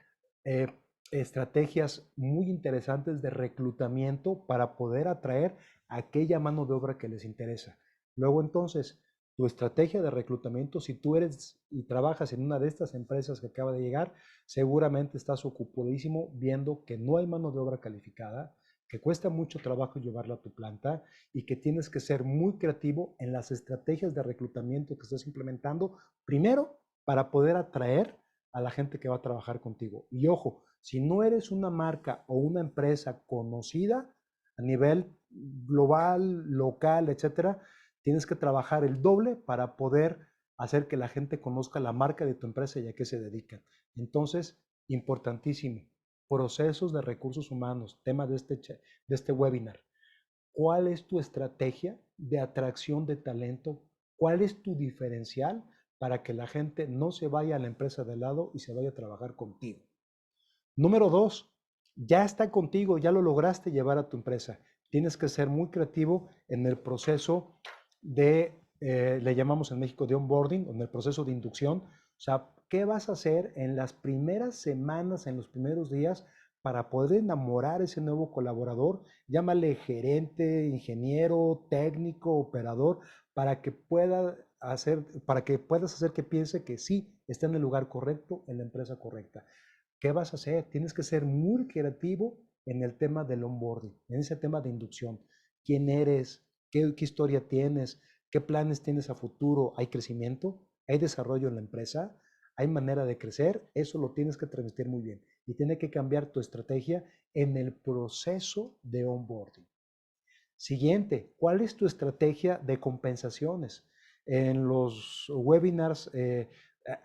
eh, estrategias muy interesantes de reclutamiento para poder atraer aquella mano de obra que les interesa. Luego, entonces, tu estrategia de reclutamiento, si tú eres y trabajas en una de estas empresas que acaba de llegar, seguramente estás ocupadísimo viendo que no hay mano de obra calificada, que cuesta mucho trabajo llevarla a tu planta y que tienes que ser muy creativo en las estrategias de reclutamiento que estás implementando, primero para poder atraer a la gente que va a trabajar contigo. Y ojo, si no eres una marca o una empresa conocida a nivel global, local, etcétera, tienes que trabajar el doble para poder hacer que la gente conozca la marca de tu empresa y a qué se dedican. Entonces, importantísimo, procesos de recursos humanos, tema de este webinar. ¿Cuál es tu estrategia de atracción de talento? ¿Cuál es tu diferencial para que la gente no se vaya a la empresa de lado y se vaya a trabajar contigo? Número dos, ya está contigo, ya lo lograste llevar a tu empresa. Tienes que ser muy creativo en el proceso le llamamos en México de onboarding, en el proceso de inducción. O sea, ¿qué vas a hacer en las primeras semanas, en los primeros días, para poder enamorar a ese nuevo colaborador? Llámale gerente, ingeniero, técnico, operador, para que puedas hacer que piense que sí, está en el lugar correcto, en la empresa correcta. ¿Qué vas a hacer? Tienes que ser muy creativo en el tema del onboarding, en ese tema de inducción. ¿Quién eres? ¿Qué historia tienes? ¿Qué planes tienes a futuro? ¿Hay crecimiento? ¿Hay desarrollo en la empresa? ¿Hay manera de crecer? Eso lo tienes que transmitir muy bien. Y tiene que cambiar tu estrategia en el proceso de onboarding. Siguiente, ¿cuál es tu estrategia de compensaciones? En los webinars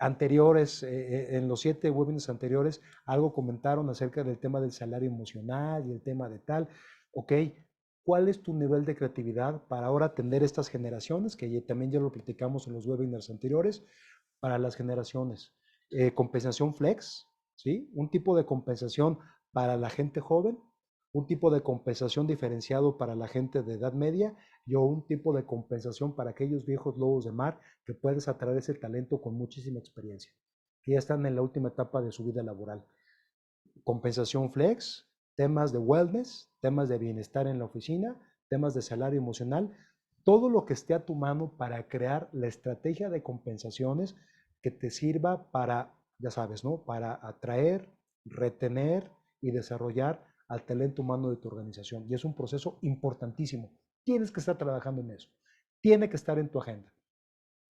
anteriores, en los 7 webinars anteriores, algo comentaron acerca del tema del salario emocional y el tema de tal. Ok, ¿cuál es tu nivel de creatividad para ahora atender estas generaciones? Que también ya lo platicamos en los webinars anteriores, para las generaciones. Compensación flex, ¿sí? Un tipo de compensación para la gente joven, un tipo de compensación diferenciado para la gente de edad media y un tipo de compensación para aquellos viejos lobos de mar que puedes atraer ese talento con muchísima experiencia, que ya están en la última etapa de su vida laboral. Compensación flex, temas de wellness, temas de bienestar en la oficina, temas de salario emocional, todo lo que esté a tu mano para crear la estrategia de compensaciones que te sirva para, ya sabes, ¿no? Para atraer, retener y desarrollar al talento humano de tu organización. Y es un proceso importantísimo. Tienes que estar trabajando en eso. Tiene que estar en tu agenda.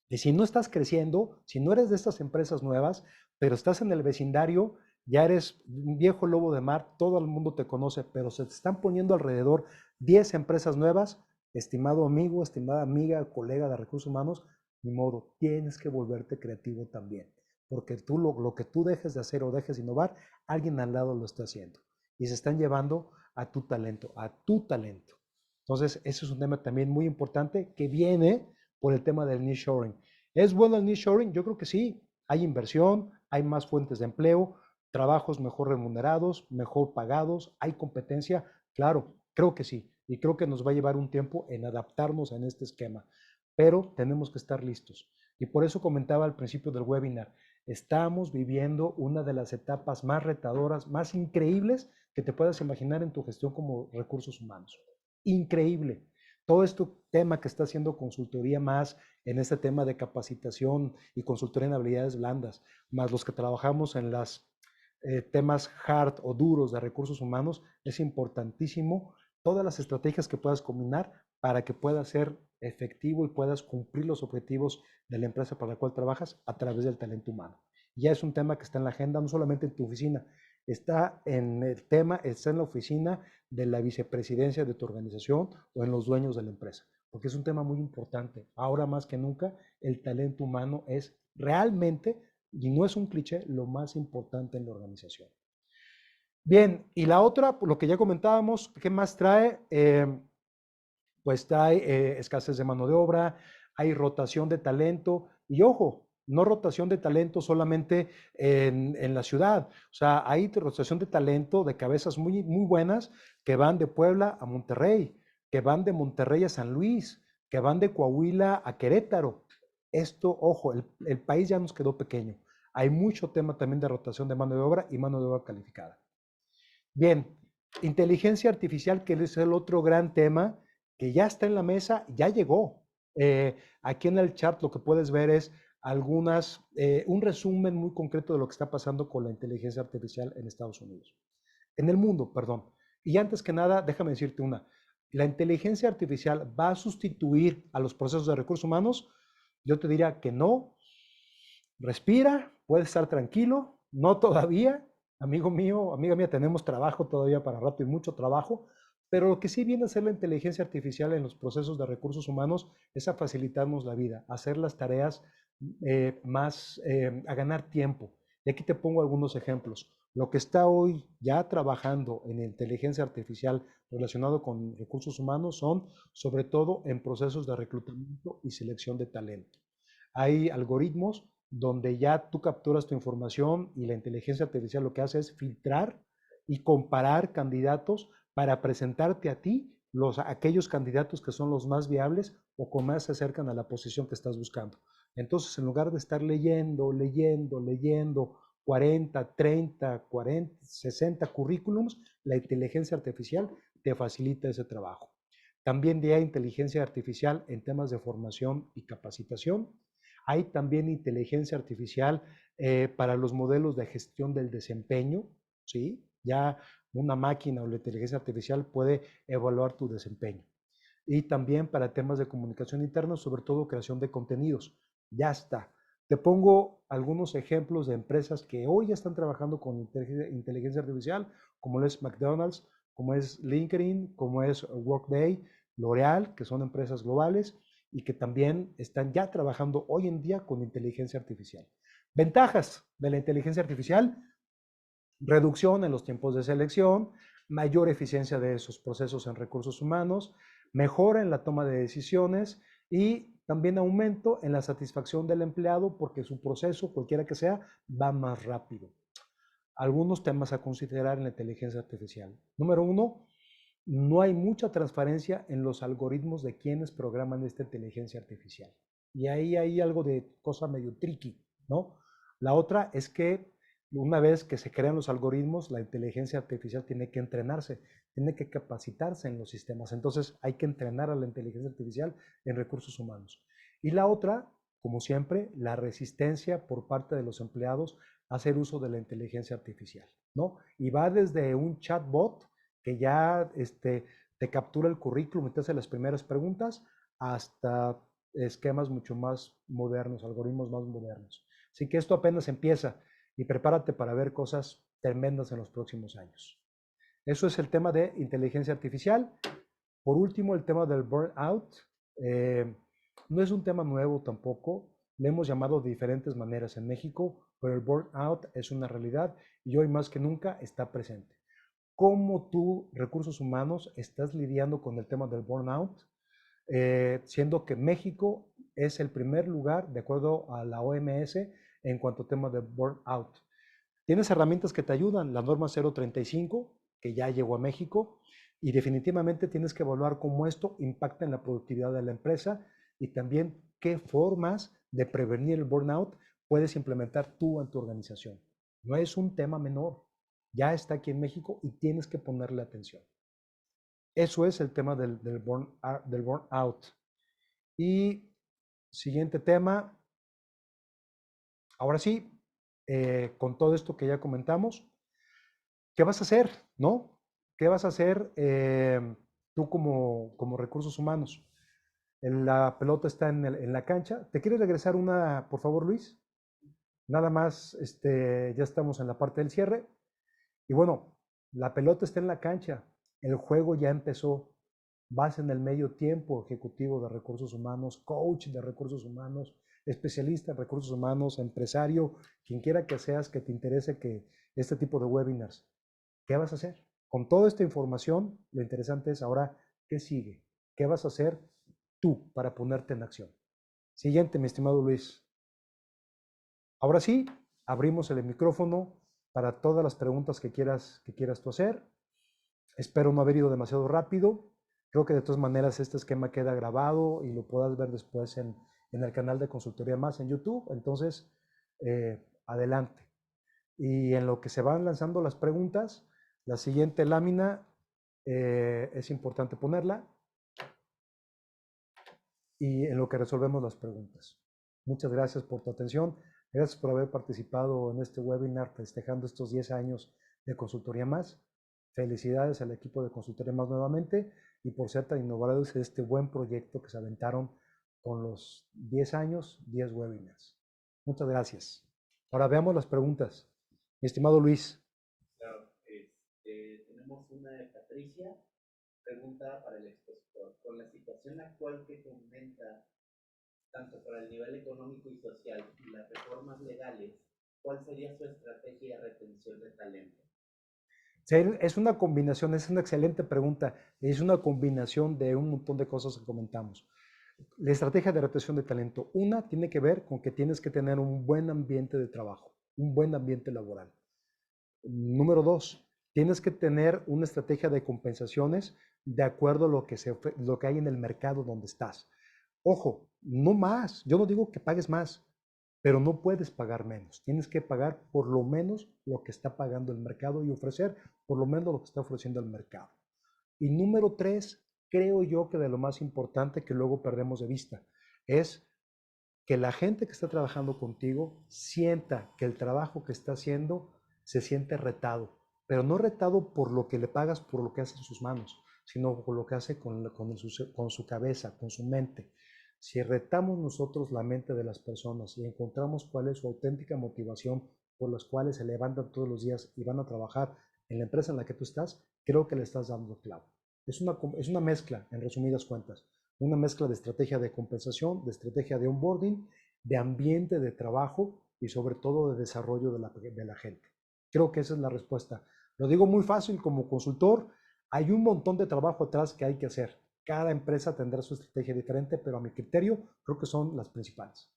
Y si no estás creciendo, si no eres de estas empresas nuevas, pero estás en el vecindario, ya eres un viejo lobo de mar, todo el mundo te conoce, pero se te están poniendo alrededor 10 empresas nuevas, estimado amigo, estimada amiga, colega de recursos humanos, ni modo, tienes que volverte creativo también, porque tú lo que tú dejes de hacer o dejes de innovar, alguien al lado lo está haciendo y se están llevando a tu talento, a tu talento. Entonces, ese es un tema también muy importante que viene por el tema del nearshoring. ¿Es bueno el nearshoring? Yo creo que sí. Hay inversión, hay más fuentes de empleo, trabajos mejor remunerados, mejor pagados, hay competencia. Claro, creo que sí. Y creo que nos va a llevar un tiempo en adaptarnos en este esquema. Pero tenemos que estar listos. Y por eso comentaba al principio del webinar, estamos viviendo una de las etapas más retadoras, más increíbles que te puedas imaginar en tu gestión como recursos humanos. Increíble. Todo este tema que está haciendo consultoría más en este tema de capacitación y consultoría en habilidades blandas, más los que trabajamos en los temas hard o duros de recursos humanos, es importantísimo todas las estrategias que puedas combinar para que puedas ser efectivo y puedas cumplir los objetivos de la empresa para la cual trabajas a través del talento humano. Ya es un tema que está en la agenda, no solamente en tu oficina, está en el tema, está en la oficina de la vicepresidencia de tu organización o en los dueños de la empresa, porque es un tema muy importante. Ahora más que nunca, el talento humano es realmente, y no es un cliché, lo más importante en la organización. Bien, y la otra, lo que ya comentábamos, ¿qué más trae? Pues trae escasez de mano de obra, hay rotación de talento y ojo, no rotación de talento solamente en la ciudad, o sea, hay rotación de talento de cabezas muy, muy buenas que van de Puebla a Monterrey, que van de Monterrey a San Luis, que van de Coahuila a Querétaro. Esto, ojo, el país ya nos quedó pequeño. Hay mucho tema también de rotación de mano de obra y mano de obra calificada. Bien, inteligencia artificial, que es el otro gran tema que ya está en la mesa, ya llegó. Aquí en el chat lo que puedes ver es un resumen muy concreto de lo que está pasando con la inteligencia artificial en Estados Unidos. En el mundo, perdón. Y antes que nada, déjame decirte una. ¿La inteligencia artificial va a sustituir a los procesos de recursos humanos? Yo te diría que no. Respira, puedes estar tranquilo, no todavía. Amigo mío, amiga mía, tenemos trabajo todavía para rato y mucho trabajo, pero lo que sí viene a hacer la inteligencia artificial en los procesos de recursos humanos es a facilitarnos la vida, a hacer las tareas a ganar tiempo. Y aquí te pongo algunos ejemplos. Lo que está hoy ya trabajando en inteligencia artificial relacionado con recursos humanos son sobre todo en procesos de reclutamiento y selección de talento. Hay algoritmos donde ya tú capturas tu información y la inteligencia artificial lo que hace es filtrar y comparar candidatos para presentarte a ti aquellos candidatos que son los más viables o que más se acercan a la posición que estás buscando. Entonces, en lugar de estar leyendo 40, 30, 40, 60 currículums, la inteligencia artificial te facilita ese trabajo. También hay inteligencia artificial en temas de formación y capacitación. Hay también inteligencia artificial para los modelos de gestión del desempeño, ¿sí? Ya una máquina o la inteligencia artificial puede evaluar tu desempeño. Y también para temas de comunicación interna, sobre todo creación de contenidos. Ya está. Te pongo algunos ejemplos de empresas que hoy ya están trabajando con inteligencia artificial, como es McDonald's, como es LinkedIn, como es Workday, L'Oreal, que son empresas globales y que también están ya trabajando hoy en día con inteligencia artificial. Ventajas de la inteligencia artificial: reducción en los tiempos de selección, mayor eficiencia de esos procesos en recursos humanos, mejora en la toma de decisiones y también aumento en la satisfacción del empleado porque su proceso, cualquiera que sea, va más rápido. Algunos temas a considerar en la inteligencia artificial. Número uno, no hay mucha transparencia en los algoritmos de quienes programan esta inteligencia artificial. Y ahí hay algo de cosa medio tricky, ¿no? La otra es que una vez que se crean los algoritmos, la inteligencia artificial tiene que entrenarse, tiene que capacitarse en los sistemas. Entonces hay que entrenar a la inteligencia artificial en recursos humanos. Y la otra, como siempre, la resistencia por parte de los empleados a hacer uso de la inteligencia artificial, ¿no? Y va desde un chatbot que ya te captura el currículum y te hace las primeras preguntas, hasta esquemas mucho más modernos, algoritmos más modernos. Así que esto apenas empieza y prepárate para ver cosas tremendas en los próximos años. Eso es el tema de inteligencia artificial. Por último, el tema del burnout. No es un tema nuevo tampoco. Le hemos llamado de diferentes maneras en México, pero el burnout es una realidad y hoy más que nunca está presente. ¿Cómo tú, recursos humanos, estás lidiando con el tema del burnout? Siendo que México es el primer lugar, de acuerdo a la OMS, en cuanto a tema de burnout. Tienes herramientas que te ayudan, la norma 035, que ya llegó a México, y definitivamente tienes que evaluar cómo esto impacta en la productividad de la empresa y también qué formas de prevenir el burnout puedes implementar tú en tu organización. No es un tema menor, ya está aquí en México y tienes que ponerle atención. Eso es el tema del burnout. Y siguiente tema, ahora sí, con todo esto que ya comentamos, ¿qué vas a hacer? ¿No? ¿Qué vas a hacer tú como recursos humanos? La pelota está en la cancha. ¿Te quieres regresar una, por favor, Luis? Nada más, ya estamos en la parte del cierre. Y bueno, la pelota está en la cancha. El juego ya empezó. Vas en el medio tiempo, ejecutivo de recursos humanos, coach de recursos humanos, especialista en recursos humanos, empresario, quien quiera que seas que te interese que este tipo de webinars. ¿Qué vas a hacer? Con toda esta información, lo interesante es ahora, ¿qué sigue? ¿Qué vas a hacer tú para ponerte en acción? Siguiente, mi estimado Luis. Ahora sí, abrimos el micrófono para todas las preguntas que quieras tú hacer. Espero no haber ido demasiado rápido. Creo que de todas maneras este esquema queda grabado y lo puedas ver después en el canal de Consultoría Más en YouTube. Entonces, adelante. Y en lo que se van lanzando las preguntas, la siguiente lámina es importante ponerla y en lo que resolvemos las preguntas. Muchas gracias por tu atención. Gracias por haber participado en este webinar festejando estos 10 años de Consultoría Más. Felicidades al equipo de Consultoría Más nuevamente y por ser tan innovadores en este buen proyecto que se aventaron con los 10 años, 10 webinars. Muchas gracias. Ahora veamos las preguntas. Mi estimado Luis. Claro, tenemos una de Patricia, pregunta para el expositor. Con la situación actual que comenta, tanto para el nivel económico y social y las reformas legales, ¿cuál sería su estrategia de retención de talento? Es una combinación, es una excelente pregunta. Es una combinación de un montón de cosas que comentamos. La estrategia de retención de talento, una tiene que ver con que tienes que tener un buen ambiente de trabajo, un buen ambiente laboral. Número dos, tienes que tener una estrategia de compensaciones de acuerdo a lo que hay en el mercado donde estás. Ojo, no más, yo no digo que pagues más, pero no puedes pagar menos. Tienes que pagar por lo menos lo que está pagando el mercado y ofrecer por lo menos lo que está ofreciendo el mercado. Y número tres, creo yo que de lo más importante que luego perdemos de vista es que la gente que está trabajando contigo sienta que el trabajo que está haciendo se siente retado, pero no retado por lo que le pagas, por lo que hace en sus manos, sino por lo que hace con su cabeza, con su mente. Si retamos nosotros la mente de las personas y encontramos cuál es su auténtica motivación por las cuales se levantan todos los días y van a trabajar en la empresa en la que tú estás, creo que le estás dando clavo. Es una mezcla, en resumidas cuentas, una mezcla de estrategia de compensación, de estrategia de onboarding, de ambiente de trabajo y sobre todo de desarrollo de la gente. Creo que esa es la respuesta. Lo digo muy fácil como consultor, hay un montón de trabajo atrás que hay que hacer. Cada empresa tendrá su estrategia diferente, pero a mi criterio creo que son las principales.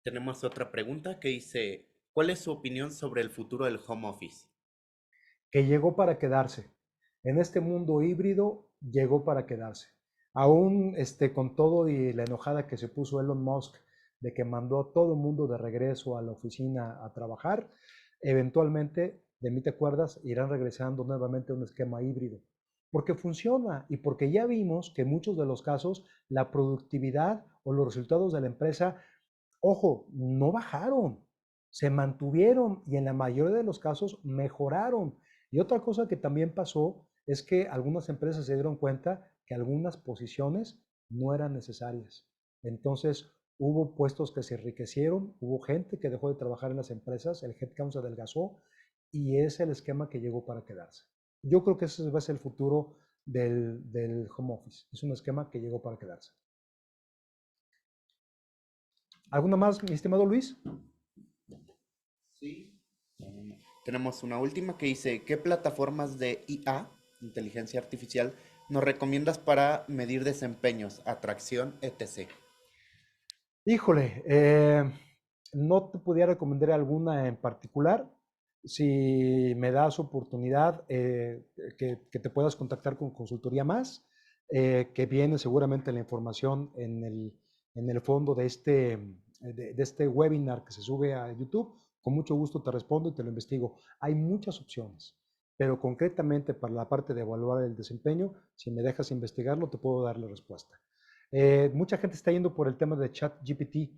Tenemos otra pregunta que dice, ¿cuál es su opinión sobre el futuro del home office? Que llegó para quedarse. En este mundo híbrido llegó para quedarse. Aún con todo y la enojada que se puso Elon Musk de que mandó a todo el mundo de regreso a la oficina a trabajar, eventualmente, de mí te acuerdas, irán regresando nuevamente a un esquema híbrido. Porque funciona y porque ya vimos que en muchos de los casos la productividad o los resultados de la empresa, ojo, no bajaron, se mantuvieron y en la mayoría de los casos mejoraron. Y otra cosa que también pasó es que algunas empresas se dieron cuenta que algunas posiciones no eran necesarias. Entonces hubo puestos que se enriquecieron, hubo gente que dejó de trabajar en las empresas, el headcount se adelgazó y es el esquema que llegó para quedarse. Yo creo que ese va a ser el futuro del home office. Es un esquema que llegó para quedarse. ¿Alguna más, mi estimado Luis? Sí. Tenemos una última que dice, ¿qué plataformas de IA, inteligencia artificial, nos recomiendas para medir desempeños, atracción, etc.? Híjole, no te pudiera recomendar alguna en particular. Si me das oportunidad, que te puedas contactar con Consultoría Más, que viene seguramente la información en el fondo de este webinar que se sube a YouTube, con mucho gusto te respondo y te lo investigo. Hay muchas opciones, pero concretamente para la parte de evaluar el desempeño, si me dejas investigarlo, te puedo dar la respuesta. Mucha gente está yendo por el tema de ChatGPT.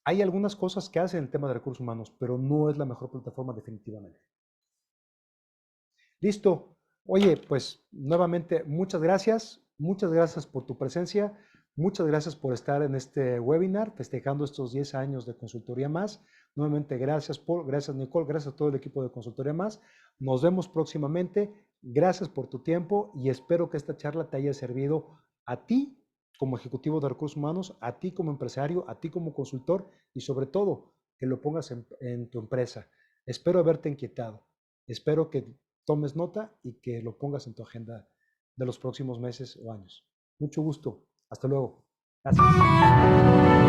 Hay algunas cosas que hacen el tema de recursos humanos, pero no es la mejor plataforma definitivamente. Listo. Oye, pues nuevamente muchas gracias por tu presencia, muchas gracias por estar en este webinar festejando estos 10 años de Consultoría Más. Nuevamente, gracias Paul, gracias Nicole, gracias a todo el equipo de Consultoría Más. Nos vemos próximamente. Gracias por tu tiempo y espero que esta charla te haya servido a ti como ejecutivo de recursos humanos, a ti como empresario, a ti como consultor y sobre todo que lo pongas en tu empresa. Espero haberte inquietado. Espero que tomes nota y que lo pongas en tu agenda de los próximos meses o años. Mucho gusto. Hasta luego. Gracias.